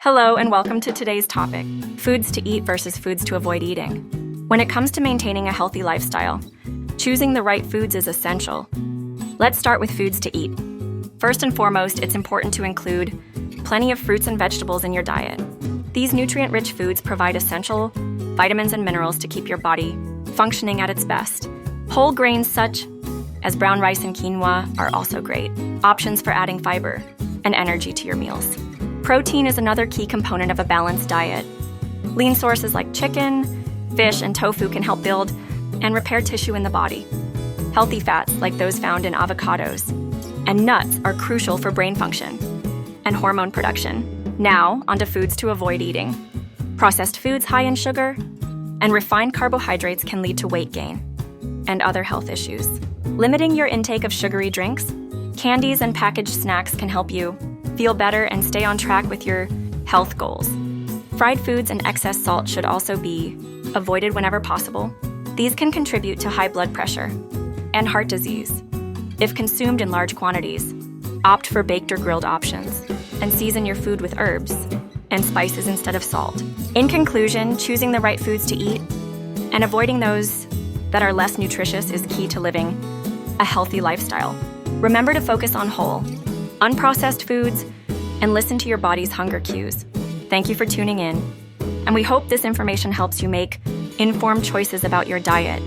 Hello and welcome to today's topic, foods to eat versus foods to avoid eating. When it comes to maintaining a healthy lifestyle, choosing the right foods is essential. Let's start with foods to eat. First and foremost, it's important to include plenty of fruits and vegetables in your diet. These nutrient-rich foods provide essential vitamins and minerals to keep your body functioning at its best. Whole grains such as brown rice and quinoa are also great options for adding fiber and energy to your meals. Protein is another key component of a balanced diet. Lean sources like chicken, fish, and tofu can help build and repair tissue in the body. Healthy fats, like those found in avocados and nuts, are crucial for brain function and hormone production. Now, onto foods to avoid eating. Processed foods high in sugar and refined carbohydrates can lead to weight gain and other health issues. Limiting your intake of sugary drinks, candies, and packaged snacks can help you feel better and stay on track with your health goals. Fried foods and excess salt should also be avoided whenever possible. These can contribute to high blood pressure and heart disease. If consumed in large quantities, opt for baked or grilled options and season your food with herbs and spices instead of salt. In conclusion, choosing the right foods to eat and avoiding those that are less nutritious is key to living a healthy lifestyle. Remember to focus on whole, unprocessed foods, and listen to your body's hunger cues. Thank you for tuning in, and we hope this information helps you make informed choices about your diet